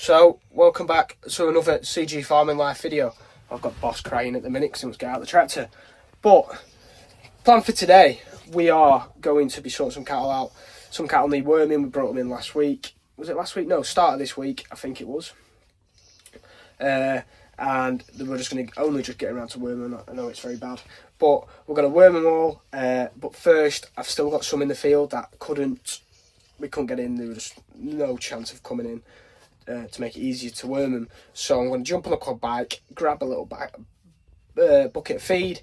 So, welcome back to another CG Farming Life video. I've got Boss crying at the minute because he wants to get out of the tractor. But, plan for today, we are going to be sorting some cattle out. Some cattle need worming, we brought them in last week. Was it last week? No, start of this week, I think it was. And we're just going to only just get around to worming them. I know it's very bad. But we're going to worm them all. But first, I've still got some in the field that we couldn't get in. There was no chance of coming in. To make it easier to worm them, so I'm going to jump on the quad bike, grab a little bucket of feed,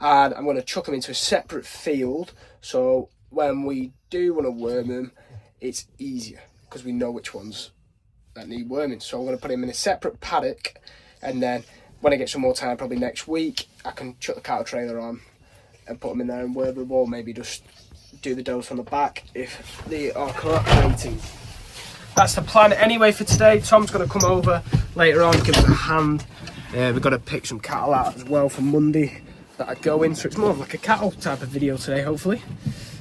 and I'm going to chuck them into a separate field. So when we do want to worm them, it's easier because we know which ones that need worming. So I'm going to put them in a separate paddock, and then when I get some more time, probably next week, I can chuck the cattle trailer on and put them in there and worm them, or maybe just do the dose on the back if they are cooperating. That's the plan anyway for today. Tom's going to come over later on, give us a hand. We've got to pick some cattle out as well for Monday that I go in. So it's more of like a cattle type of video today, hopefully.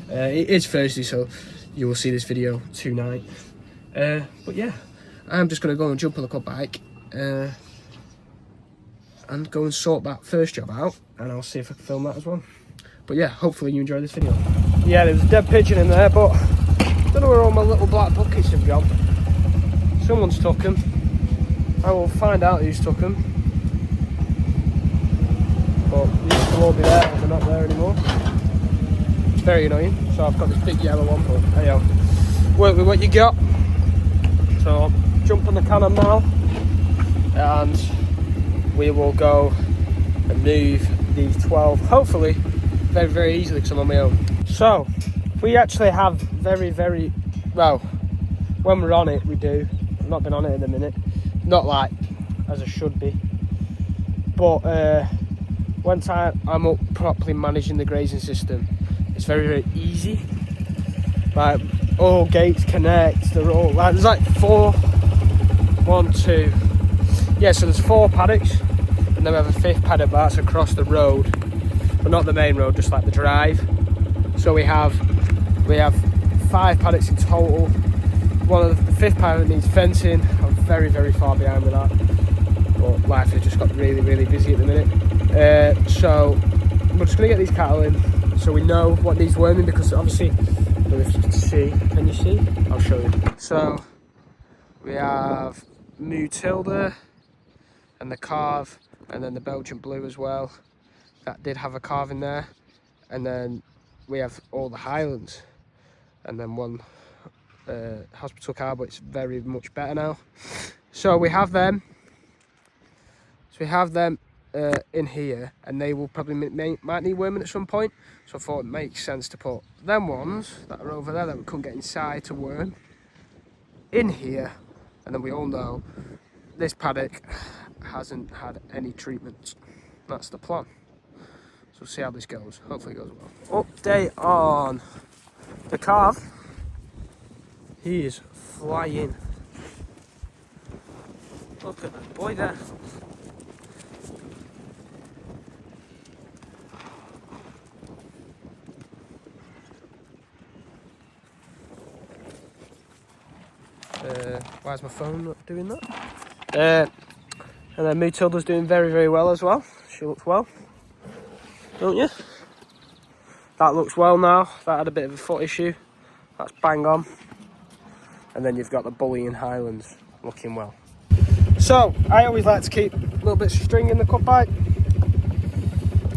It is Thursday, so you will see this video tonight. But yeah, I'm just going to go and jump on the quad bike and go and sort that first job out. And I'll see if I can film that as well. But yeah, hopefully you enjoy this video. Yeah, there was a dead pigeon in there, but I don't know where all my little black buckets have gone. Someone's took them. I will find out who's took them. But these will all be there, but they're not there anymore. It's very annoying. So I've got this big yellow one, but anyhow, work with what you got. So I'll jump on the cannon now, and we will go and move these 12, hopefully, very, very easily because I'm on my own. So, we actually have very, well, when we're on it, we do. I've not been on it in a minute. Not like as I should be. But once I'm up properly managing the grazing system, it's very, very easy. Like, all gates connect. They're all, like, there's like 4, 1, 2. Yeah, so there's 4 paddocks. And then we have a 5th paddock that's across the road. But not the main road, just like the drive. So we have 5 paddocks in total. One of the 5th paddock needs fencing. I'm very, very far behind with that. But life has just got really, really busy at the minute. So we're just going to get these cattle in so we know what needs worming, because obviously, I don't know if you can see. Can you see? I'll show you. So we have Mutilda and the calf, and then the Belgian blue as well. That did have a calf in there. And then we have all the Highlands, and then one hospital cow, but it's very much better now. So we have them. In here, and they will probably might need worming at some point. So I thought it makes sense to put them ones that are over there that we couldn't get inside to worm in here. And then we all know this paddock hasn't had any treatment. That's the plan. So we'll see how this goes. Hopefully it goes well. Update on the calf. He is flying. Look at that boy there. Why is my phone not doing that? And then Mutilda's doing very, very well as well. She looks well, don't you? That looks well now. That had a bit of a foot issue. That's bang on. And then you've got the Bully and Highlands looking well. So I always like to keep a little bit of string in the quad bike,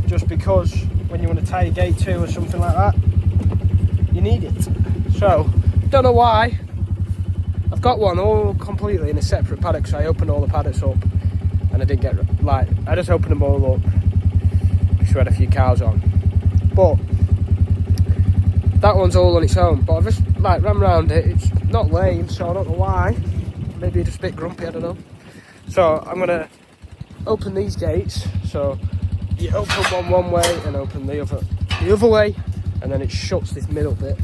just because when you want to tie your gate to or something like that, you need it. So don't know why. I've got one all completely in a separate paddock, so I opened all the paddocks up, and I didn't get, like, I just opened them all up because we had a few cows on. But that one's all on its own, but I've just, like, ran around it. It's not lame, so I don't know why. Maybe just a bit grumpy, I don't know. So I'm gonna open these gates. So you open one way and open the other way, and then it shuts this middle bit,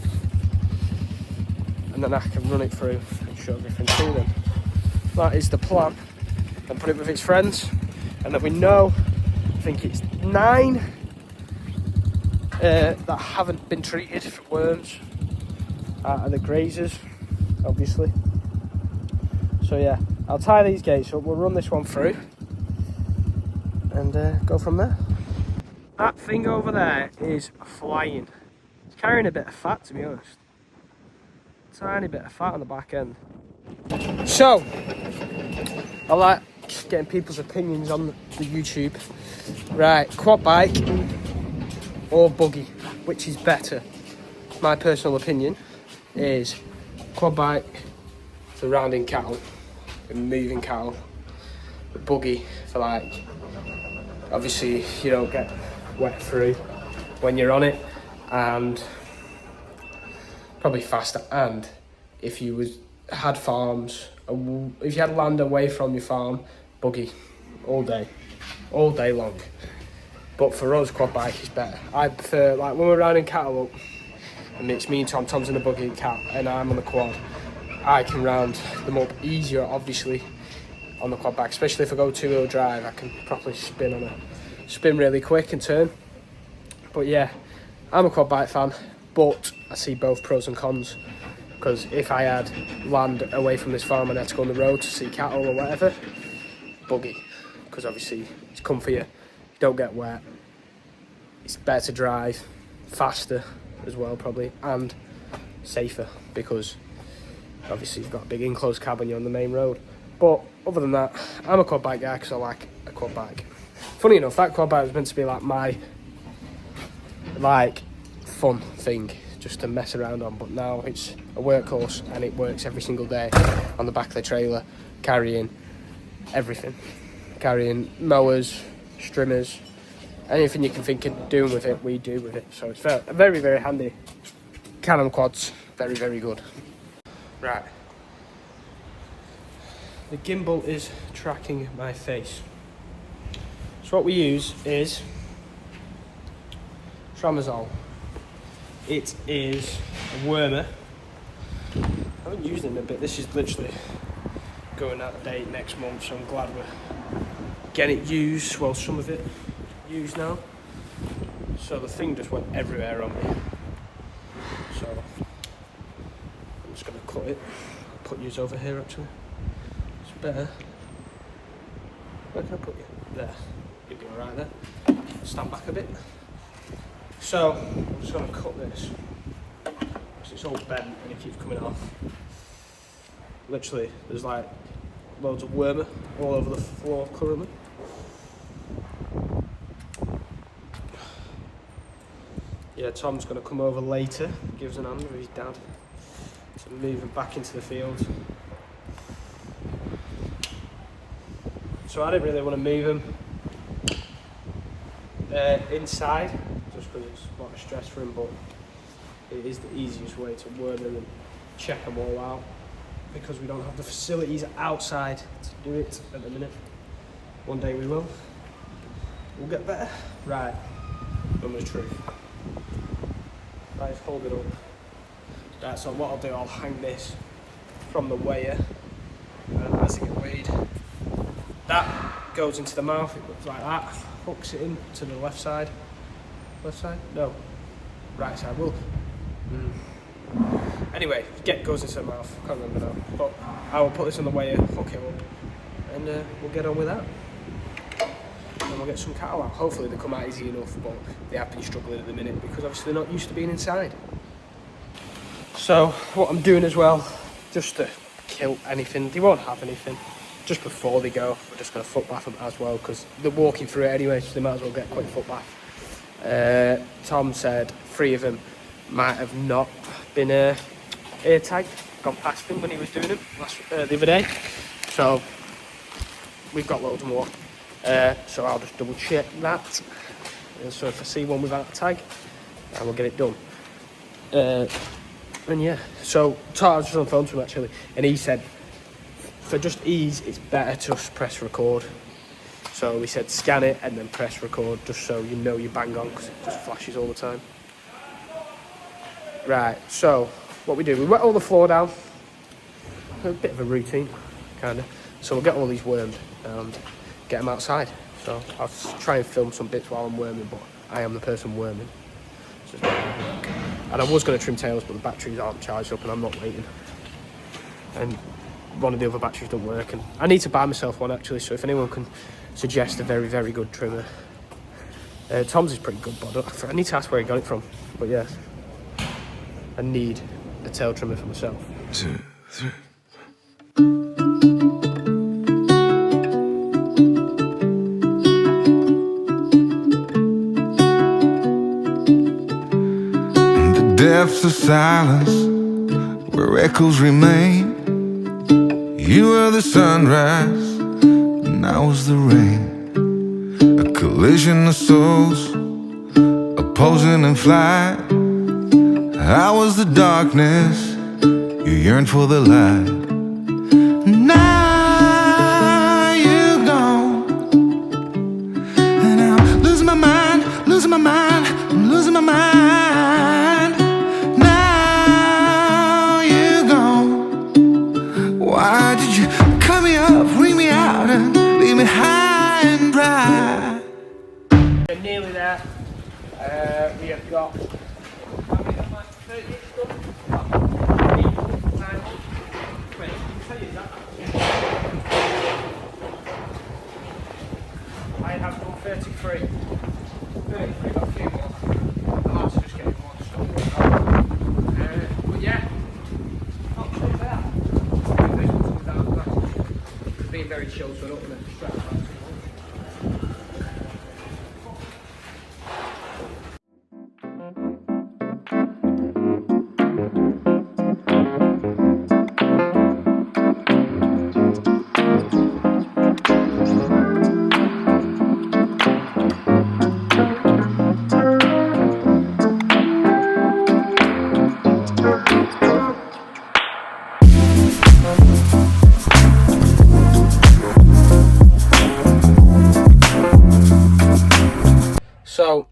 and then I can run it through and shut everything to them. That is the plan. And put it with its friends, and then we know, I think it's 9 that haven't been treated for worms out of the grazers, obviously. So yeah, I'll tie these gates up, we'll run this one through and go from there. That thing over there is flying. It's carrying a bit of fat, to be honest. Tiny bit of fat on the back end. So, I like getting people's opinions on the YouTube. Right, quad bike or buggy, which is better? My personal opinion is quad bike for rounding cattle and moving cattle. The buggy for like, obviously you don't get wet through when you're on it, and probably faster. And if you had farms, if you had land away from your farm, buggy all day long. But for us, quad bike is better. I prefer, like when we're rounding cattle up, and it's me and Tom's in the buggy and I'm on the quad, I can round them up easier, obviously, on the quad bike. Especially if I go two-wheel drive, I can properly spin really quick and turn. But yeah, I'm a quad bike fan, but I see both pros and cons. Because if I had land away from this farm and I had to go on the road to see cattle or whatever, buggy. Because obviously it's comfier, you don't get wet, it's better to drive, faster as well probably, and safer because obviously you've got a big enclosed cab when you're on the main road. But other than that, I'm a quad bike guy because I like a quad bike. Funny enough, that quad bike was meant to be like my fun thing just to mess around on, but now it's a workhorse and it works every single day on the back of the trailer, carrying everything, carrying mowers, strimmers, anything you can think of doing with it, we do with it. So it's very, very handy. Canon quads, very, very good. Right, the gimbal is tracking my face. So what we use is Tramadol. It is a wormer. I haven't used it in a bit. This is literally going out of date next month, so I'm glad we're getting it used. Well, some of it used now. So the thing just went everywhere on me. So I'm just going to cut it. I'll put yours over here actually. It's better. Where can I put you? There. You'll be alright there. Stand back a bit. So I'm just going to cut this because it's all bent and it keeps coming off. Literally, there's like loads of wormer all over the floor currently. Yeah, Tom's going to come over later, give us an hand with his dad to move him back into the field. So I didn't really want to move him inside, just because it's a lot of stress for him, but it is the easiest way to worm him and check them all out, because we don't have the facilities outside to do it at the minute. One day we will. We'll get better. Right, number truth. Right, hold it up. Right, so what I'll do, I'll hang this from the weigher, and as it gets weighed, that goes into the mouth, it looks like that, hooks it in to the left side. Left side? No. Right side, will. Anyway, goes into the mouth, can't remember now. But I will put this on the weigher, hook it up, and we'll get on with that. And we'll get some cattle out. Hopefully they come out easy enough, but they have been struggling at the minute because obviously they're not used to being inside. So what I'm doing as well, just to kill anything, they won't have anything. Just before they go, we're just going to foot bath them as well because they're walking through it anyway, so they might as well get a quick foot bath. Tom said 3 of them might have not been ear tagged, gone past him when he was doing them the other day. So we've got loads more. So I'll just double check that. And so if I see one without a tag, I will get it done. And yeah, so I was just on the phone to him actually, and he said for just ease, it's better to just press record. So we said scan it and then press record, just so you know you bang on, because it just flashes all the time. Right, so what we do, we wet all the floor down. A bit of a routine, kind of. So we'll get all these wormed and get them outside. So I'll try and film some bits while I'm worming, but I am the person worming. And I was going to trim tails, but the batteries aren't charged up and I'm not waiting. And one of the other batteries don't work, and I need to buy myself one actually. So if anyone can suggest a very, very good trimmer, Tom's is pretty good, but I need to ask where he got it from. But yeah, I need a tail trimmer for myself. 2, 3. In the depths of silence, where echoes remain, you were the sunrise, and I was the rain. A collision of souls, opposing in flight. I was the darkness, you yearned for the light. Now you're gone, and I'm losing my mind, losing my mind, I'm losing my mind. Now you're gone. Why did you cut me up, bring me out, and leave me high and dry? We're nearly there. We have got. I have done 33. 33, got a few more. I'm actually just getting more stuff. But yeah, not too bad. It's been very chill, so I don't want to distract that too much. So,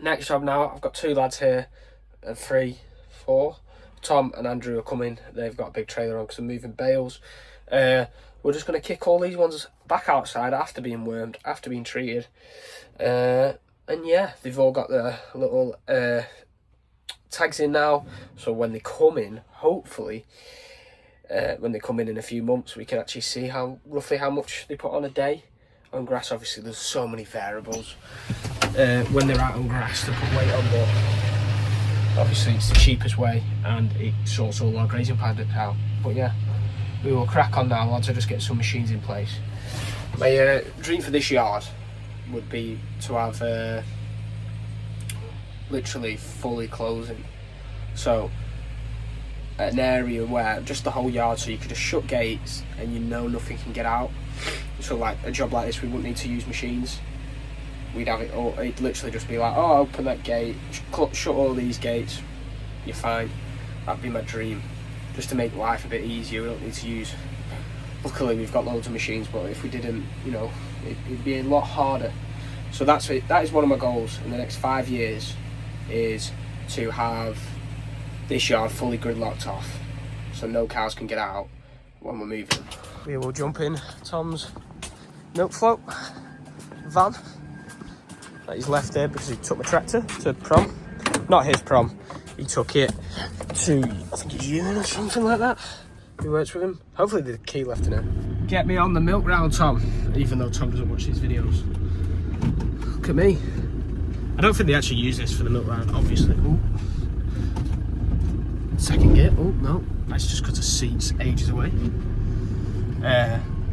next job now, I've got 2 lads here, 3, 4. Tom and Andrew are coming. They've got a big trailer on because they're moving bales. We're just going to kick all these ones back outside after being wormed, after being treated. And yeah, they've all got their little tags in now. So when they come in, hopefully, when they come in a few months, we can actually see roughly how much they put on a day. On grass, obviously, there's so many variables. When they're out on grass, they put weight on, but obviously it's the cheapest way and it sorts all our grazing paddocks out. But yeah, we will crack on now. Lads are just getting some machines in place. My dream for this yard would be to have literally fully closing. So an area where just the whole yard, so you could just shut gates and you know nothing can get out. So like a job like this, we wouldn't need to use machines. We'd have it all, it'd literally just be like, oh, open that gate, shut all these gates, you're fine. That'd be my dream, just to make life a bit easier. We don't need to use, luckily we've got loads of machines, but if we didn't, you know, it'd be a lot harder. So that is one of my goals in the next 5 years, is to have this yard fully gridlocked off, so no cows can get out when we're moving. We will jump in Tom's milk float van that he's left there because he took my tractor to prom. Not his prom, he took it to, I think it's Ewan or something like that. He works with him. Hopefully there's a key left in it. Get me on the milk round, Tom, even though Tom doesn't watch these videos. Look at me. I don't think they actually use this for the milk round, obviously. Ooh. Second gear. Oh no, that's just because the seat's ages away.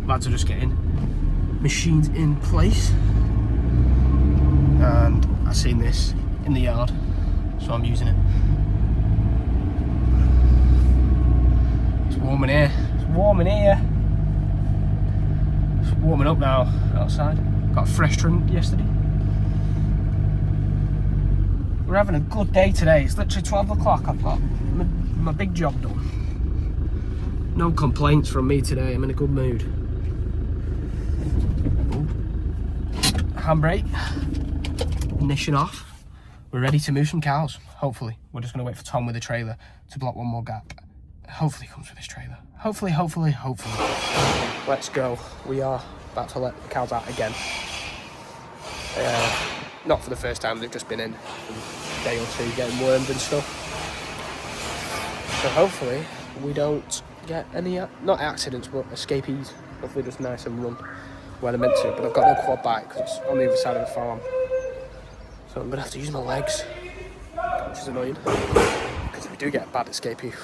Lads are just getting machines in place, and I've seen this in the yard, so I'm using it. It's warm in here. It's warm in here. It's warming up now outside. Got a fresh trim yesterday. We're having a good day today. It's literally 12 o'clock. I've got my big job done. No complaints from me today. I'm in a good mood. Handbrake. Ignition off. We're ready to move some cows. Hopefully. We're just going to wait for Tom with the trailer to block one more gap. Hopefully he comes with his trailer. Hopefully. Let's go. We are about to let the cows out again. Not for the first time. They've just been in for a day or two getting wormed and stuff. So hopefully we don't get any, not accidents, but escapees. Hopefully just nice and run where they're meant to. But I've got no quad bike because it's on the other side of the farm. So I'm going to have to use my legs, which is annoying. Because if we do get a bad escapee,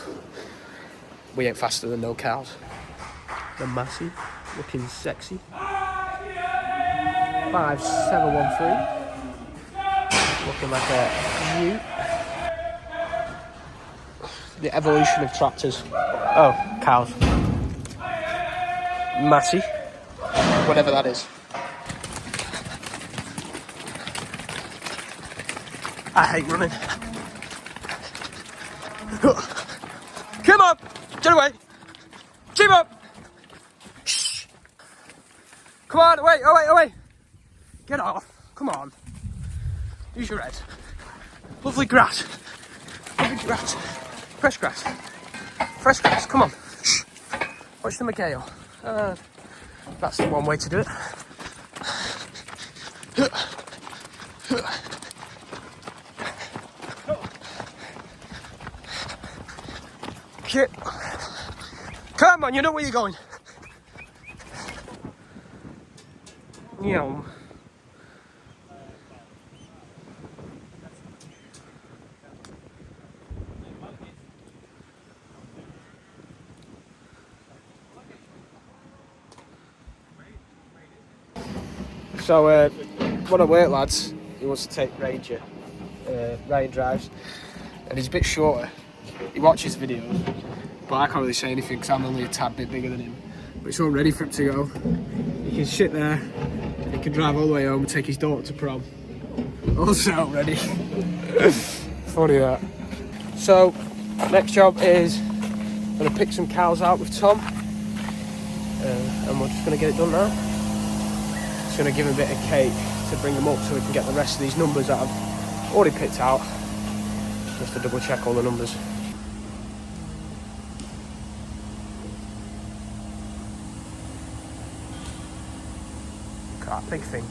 we ain't faster than no cows. The Massey, looking sexy. 5713. Looking like a ute. The evolution of tractors. Oh, cows. Massey. Whatever that is. I hate running. Come on! Get away! Keep up! Shh. Come on, away, away, away! Get off. Come on. Use your head. Lovely grass. Lovely grass. Fresh grass. Fresh grass. Come on. Shh. Watch the McHale. That's the one way to do it. Shit. Come on, you know where you're going. Yeah. So, one of the work lads, he wants to take Ranger, Ryan drives, and he's a bit shorter. He watches videos, but I can't really say anything because I'm only a tad bit bigger than him. But it's all ready for him to go. He can sit there, he can drive all the way home and take his daughter to prom. All set up ready. Funny that. So, next job is I'm going to pick some cows out with Tom, and we're just going to get it done now. Just going to give him a bit of cake to bring them up so we can get the rest of these numbers that I've already picked out, just to double check all the numbers. Look at that big thing.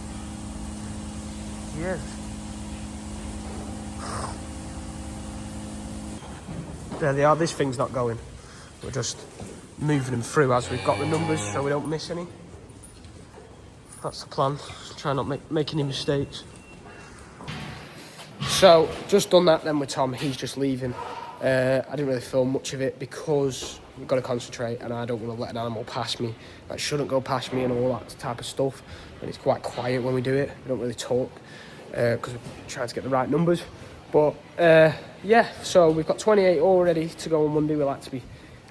Yes. There they are. This thing's not going. We're just moving them through as we've got the numbers so we don't miss any. That's the plan. Try not make any mistakes. So, just done that then with Tom. He's just leaving. I didn't really film much of it because we've got to concentrate and I don't want to let an animal pass me. That shouldn't go past me and all that type of stuff. And it's quite quiet when we do it. We don't really talk because we're trying to get the right numbers. But yeah, so we've got 28 all ready to go on Monday. We like to be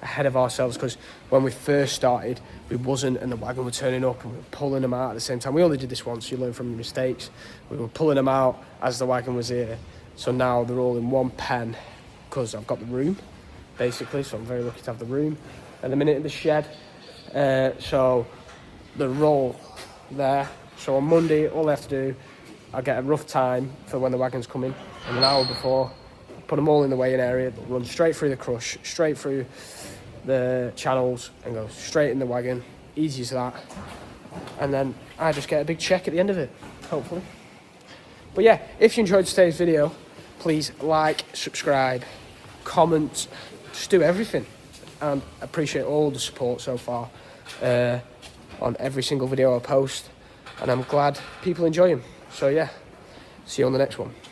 ahead of ourselves because when we first started, we wasn't, and the wagon were turning up and we were pulling them out at the same time. We only did this once, you learn from your mistakes. We were pulling them out as the wagon was here. So now they're all in one pen because I've got the room, basically. So I'm very lucky to have the room. And a minute in the shed. So they're all there. So on Monday, all I have to do, I'll get a rough time for when the wagon's coming. And an hour before, put them all in the weighing area. They'll run straight through the crush, straight through the channels and go straight in the wagon. Easy as that. And then I just get a big check at the end of it, hopefully. But yeah, if you enjoyed today's video, please like, subscribe, comment, just do everything. And I appreciate all the support so far on every single video I post. And I'm glad people enjoy them. So yeah, see you on the next one.